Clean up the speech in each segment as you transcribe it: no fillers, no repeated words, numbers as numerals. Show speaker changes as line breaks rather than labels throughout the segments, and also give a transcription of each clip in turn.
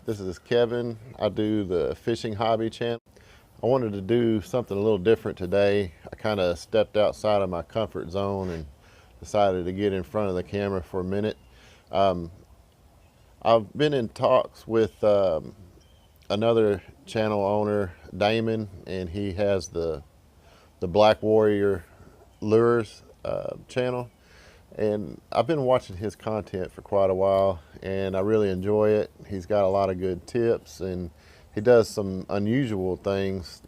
This is Kevin. I do the fishing hobby channel. I wanted to do something a little different today. I kind of stepped outside of my comfort zone and decided to get in front of the camera for a minute. Um, I've been in talks with another channel owner, Damon, and he has the Black Warrior Lures channel. And I've been watching his content for quite a while, and I really enjoy it. He's got a lot of good tips, and he does some unusual things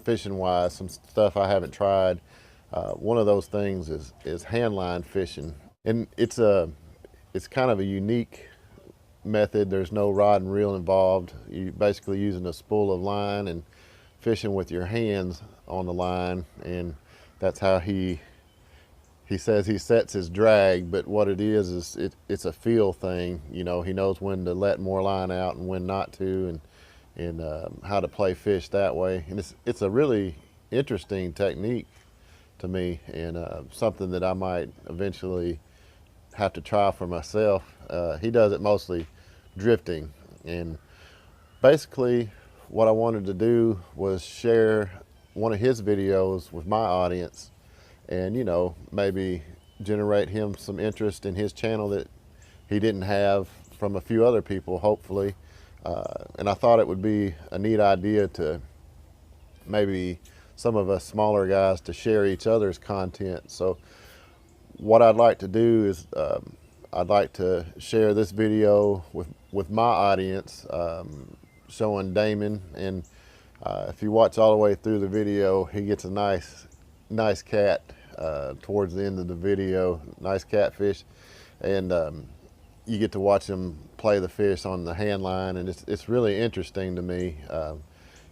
fishing wise, some stuff I haven't tried. One of those things is handline fishing, and it's kind of a unique method. There's no rod and reel involved. You're basically using a spool of line and fishing with your hands on the line, and that's how he says he sets his drag. But what it is it's a feel thing. You know, he knows when to let more line out and when not to, and how to play fish that way. And it's a really interesting technique to me, and something that I might eventually have to try for myself. He does it mostly drifting, and basically what I wanted to do was share one of his videos with my audience, and maybe generate him some interest in his channel that he didn't have from a few other people, hopefully. And I thought it would be a neat idea to maybe some of us smaller guys to share each other's content. So what I'd like to do is I'd like to share this video with my audience, showing Damon. And if you watch all the way through the video, he gets a nice cat towards the end of the video, nice catfish, and you get to watch him play the fish on the hand line, and it's really interesting to me.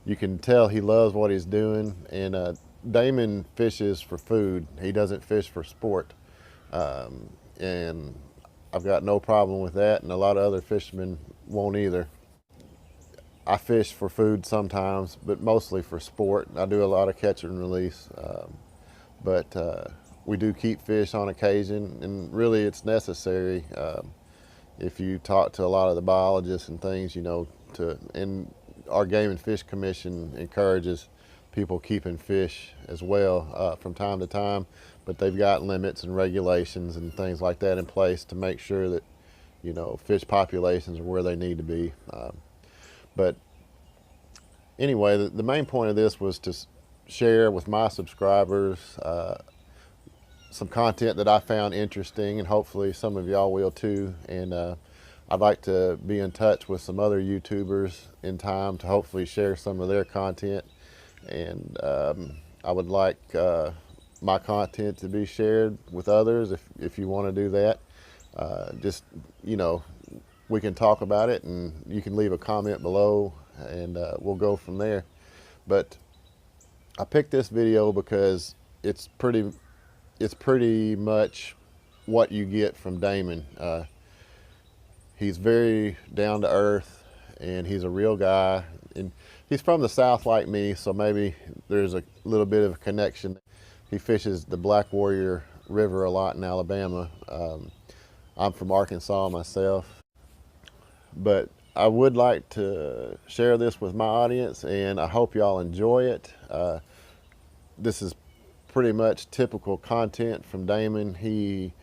You can tell he loves what he's doing, and Damon fishes for food. He doesn't fish for sport, and I've got no problem with that, and a lot of other fishermen won't either. I fish for food sometimes, but mostly for sport. I do a lot of catch and release, but we do keep fish on occasion, and really it's necessary. If you talk to a lot of the biologists and things, and our Game and Fish Commission encourages people keeping fish as well from time to time, but they've got limits and regulations and things like that in place to make sure that fish populations are where they need to be. But anyway, the main point of this was to share with my subscribers some content that I found interesting, and hopefully some of y'all will too. And I'd like to be in touch with some other YouTubers in time to hopefully share some of their content. And I would like my content to be shared with others if you want to do that. Just, we can talk about it, and you can leave a comment below, and we'll go from there. But I picked this video because it's pretty much what you get from Damon. He's very down to earth, and he's a real guy, and he's from the South like me, so maybe there's a little bit of a connection. He fishes the Black Warrior River a lot in Alabama. I'm from Arkansas myself, but I would like to share this with my audience, and I hope y'all enjoy it. This is pretty much typical content from Damon. He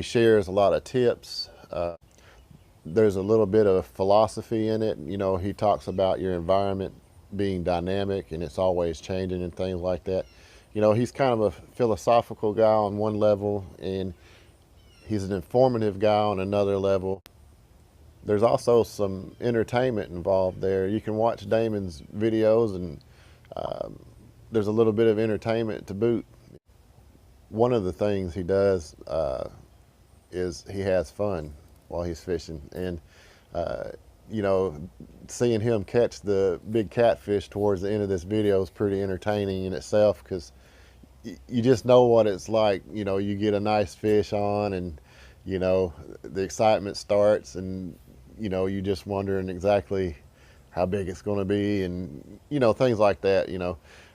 shares a lot of tips. There's a little bit of philosophy in it. He talks about your environment being dynamic and it's always changing and things like that. He's kind of a philosophical guy on one level, and he's an informative guy on another level. There's also some entertainment involved there. You can watch Damon's videos, and there's a little bit of entertainment to boot. One of the things he does is he has fun while he's fishing, and seeing him catch the big catfish towards the end of this video is pretty entertaining in itself, because you just know what it's like. You get a nice fish on, and the excitement starts, and you just wondering exactly how big it's going to be, and things like that.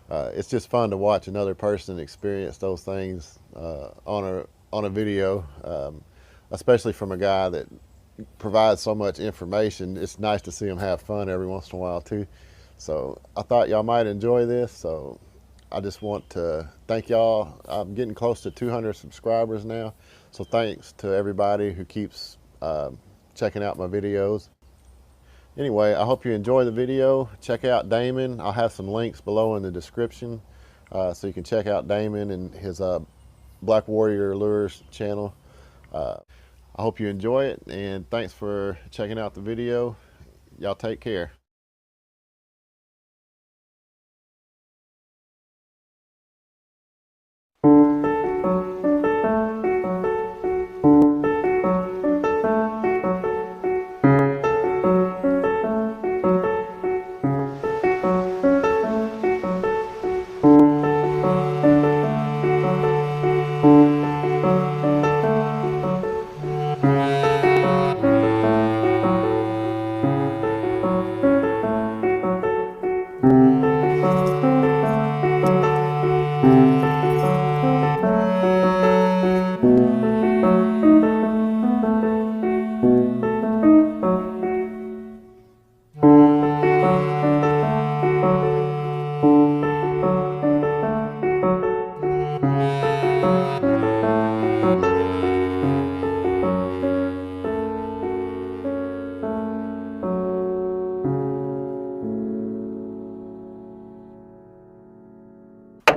It's just fun to watch another person experience those things on a video, especially from a guy that provide so much information, it's nice to see them have fun every once in a while too. So I thought y'all might enjoy this. So I just want to thank y'all. I'm getting close to 200 subscribers now. So thanks to everybody who keeps checking out my videos. Anyway, I hope you enjoy the video. Check out Damon. I'll have some links below in the description so you can check out Damon and his Black Warrior Lures channel. I hope you enjoy it, and thanks for checking out the video. Y'all take care.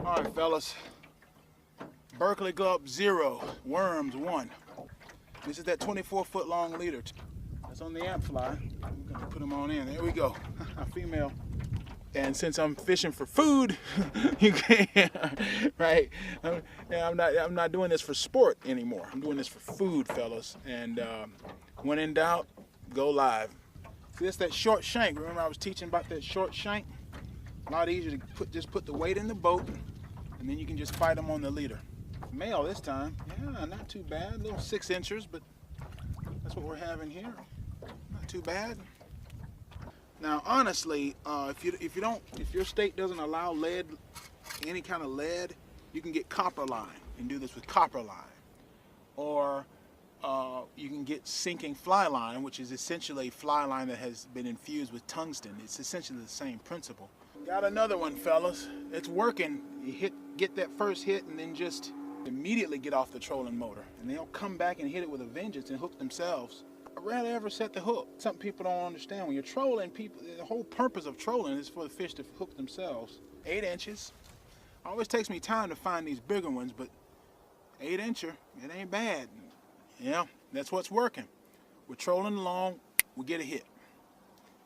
All right, fellas. Berkeley Gulp 0, Worms 1. This is that 24-foot long leader. That's on the amp fly. We're gonna put them on in. There we go. A female. And since I'm fishing for food, you can't, right? I'm not doing this for sport anymore. I'm doing this for food, fellas. And when in doubt, go live. See, that's that short shank. Remember I was teaching about that short shank? A lot easier to just put the weight in the boat, and then you can just fight them on the leader. Male this time. Yeah, not too bad. A little 6 inches, but that's what we're having here. Not too bad. Now, honestly, if your state doesn't allow lead, any kind of lead, you can get copper line and do this with copper line, or you can get sinking fly line, which is essentially a fly line that has been infused with tungsten. It's essentially the same principle. Got another one, fellas. It's working. You get that first hit, and then just immediately get off the trolling motor, and they'll come back and hit it with a vengeance and hook themselves. I rarely ever set the hook. Something people don't understand. When you're trolling, the whole purpose of trolling is for the fish to hook themselves. 8 inches. Always takes me time to find these bigger ones, but 8 incher, it ain't bad. Yeah, that's what's working. We're trolling along, we get a hit.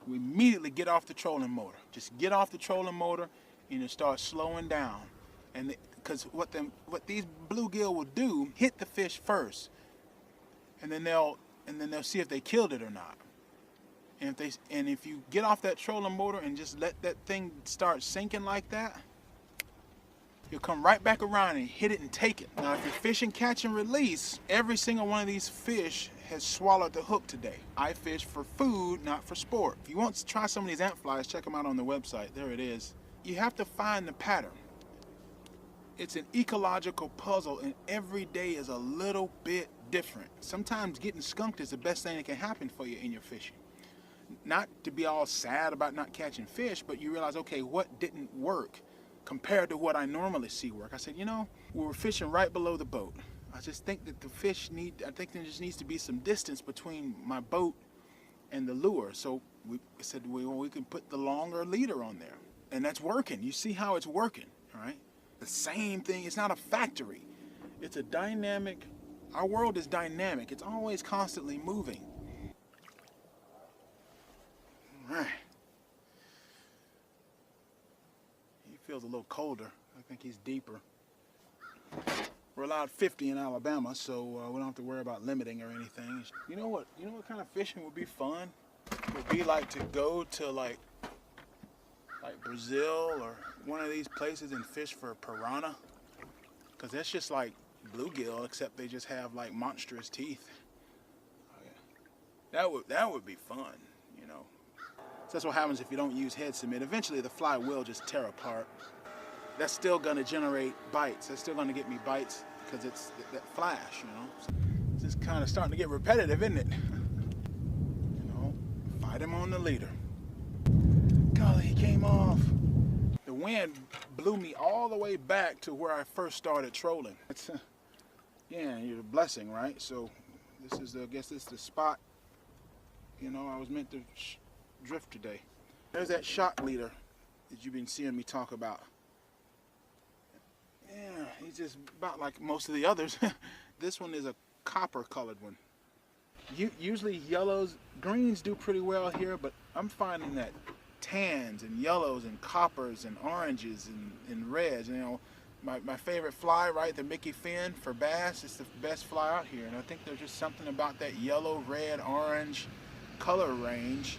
We immediately get off the trolling motor. Just get off the trolling motor and you start slowing down. And because what these bluegill will do, hit the fish first, and then they'll see if they killed it or not. And if you get off that trolling motor and just let that thing start sinking like that, you'll come right back around and hit it and take it. Now, if you're fishing catch and release, every single one of these fish has swallowed the hook today. I fish for food, not for sport. If you want to try some of these ant flies, check them out on the website. There it is. You have to find the pattern. It's an ecological puzzle, and every day is a little bit different. Sometimes getting skunked is the best thing that can happen for you in your fishing. Not to be all sad about not catching fish, but you realize, okay, what didn't work compared to what I normally see work? I said, you know, we were fishing right below the boat. I just think that the fish I think there just needs to be some distance between my boat and the lure. So we said, well, we can put the longer leader on there. And that's working. You see how it's working, all right? The same thing. It's not a factory. It's a dynamic. Our world is dynamic. It's always constantly moving. All right. He feels a little colder. I think he's deeper. We're allowed 50 in Alabama, so we don't have to worry about limiting or anything. You know what kind of fishing would be fun? It would be like to go to like Brazil or one of these places and fish for piranha, because that's just like bluegill, except they just have like monstrous teeth. Oh, yeah. That would be fun, you know. So that's what happens if you don't use head submit. Eventually the fly will just tear apart. That's still gonna generate bites. That's still gonna get me bites because it's that flash, you know. So it's just kind of starting to get repetitive, isn't it? Right him on the leader. Golly, he came off. The wind blew me all the way back to where I first started trolling. It's, yeah, you're a blessing, right? So this is, I guess this is the spot, you know, I was meant to drift today. There's that shock leader that you've been seeing me talk about. Yeah, he's just about like most of the others. This one is a copper colored one. Usually yellows, greens do pretty well here, but I'm finding that tans and yellows and coppers and oranges and reds, you know, my favorite fly, right, the Mickey fin for bass, it's the best fly out here, and I think there's just something about that yellow, red, orange color range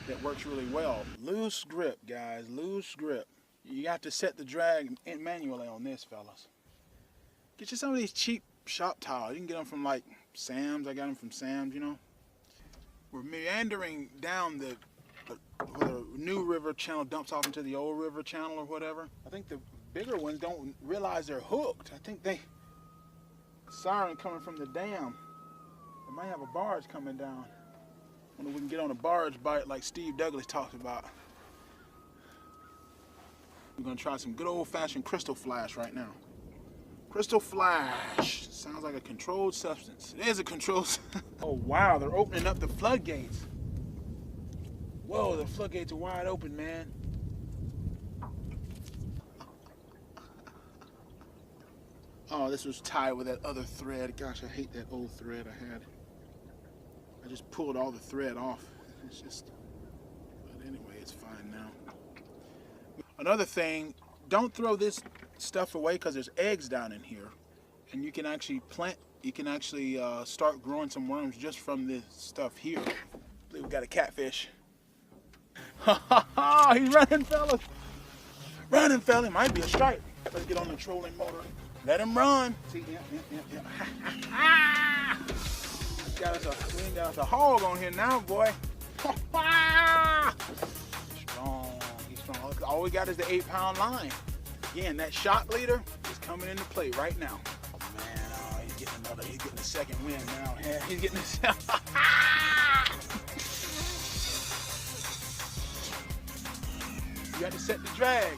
that works really well. Loose grip, guys, loose grip. You got to set the drag manually on this, fellas. Get you some of these cheap shop towels. You can get them from like Sam's. I got them from Sam's, you know. We're meandering down the new river channel dumps off into the old river channel or whatever. I think the bigger ones don't realize they're hooked. I think siren coming from the dam. They might have a barge coming down. I wonder if we can get on a barge bite like Steve Douglas talked about. We're gonna try some good old-fashioned crystal flash right now. Crystal flash. Sounds like a controlled substance. It is a controlled substance. Oh wow, they're opening up the floodgates. Whoa, the floodgates are wide open, man. Oh, this was tied with that other thread. Gosh, I hate that old thread I had. I just pulled all the thread off. It's just, but anyway, it's fine now. Another thing, don't throw this stuff away because there's eggs down in here. And you can actually start growing some worms just from this stuff here. I believe we got a catfish. Ha ha ha! He's running, fellas. Running, fella. Might be a strike. Let's get on the trolling motor. Let him run. See, yeah. We ain't got us a hog on here now, boy. Strong. He's strong. All we got is the 8-pound line. Again, that shock leader is coming into play right now. Oh, man, he's getting a second wind now. Yeah, he's getting a You got to set the drag.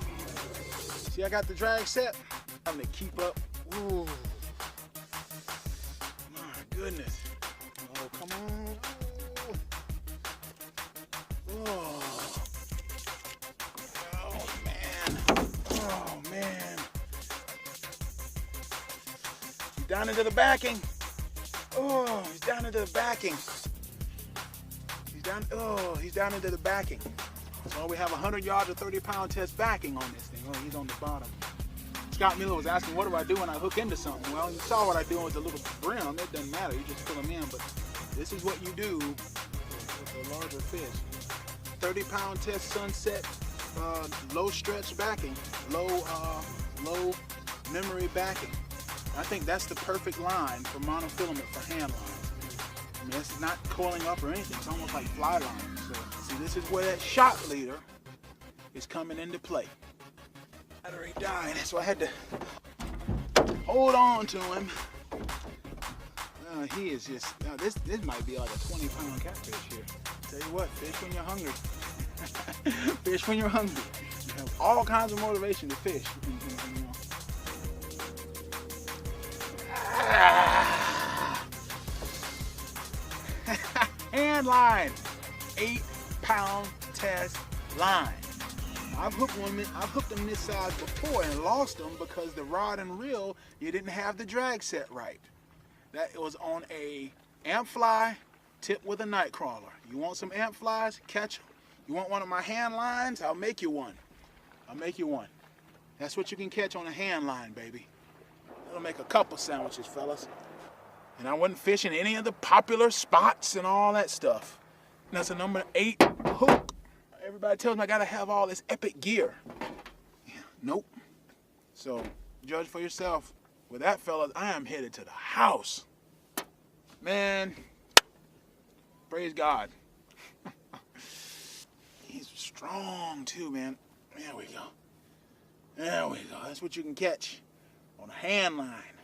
See, I got the drag set. I'm gonna keep up. Ooh. My goodness. Oh, come on. Oh. Oh, man. Oh, man. He's down into the backing. Oh, he's down into the backing. He's down into the backing. So we have 100 yards of 30-pound test backing on this thing. Oh, he's on the bottom. Scott Miller was asking, what do I do when I hook into something? Well, you saw what I do with the little brim. It doesn't matter. You just fill them in. But this is what you do with a larger fish. 30-pound test sunset, low stretch backing, low memory backing. I think that's the perfect line for monofilament for hand lines. I mean, it's not coiling up or anything. It's almost like fly lines. So, see, this is where that shock leader is coming into play. Battery died, so I had to hold on to him. He is just, this might be like a 20-pound catfish here. Tell you what, fish when you're hungry. Fish when you're hungry. You have all kinds of motivation to fish. Handline, 8-pound test line. I've hooked them this size before and lost them because the rod and reel, you didn't have the drag set right. That was on a amp fly tipped with a night crawler. You want some amp flies? Catch them. You want one of my hand lines? I'll make you one. That's what you can catch on a hand line, baby. That'll make a couple sandwiches, fellas. And I wasn't fishing any of the popular spots and all that stuff. And that's a number 8 hook. Everybody tells me I gotta have all this epic gear. Yeah, nope. So, judge for yourself. With that, fellas, I am headed to the house. Man, praise God. He's strong too, man. There we go. That's what you can catch on a hand line.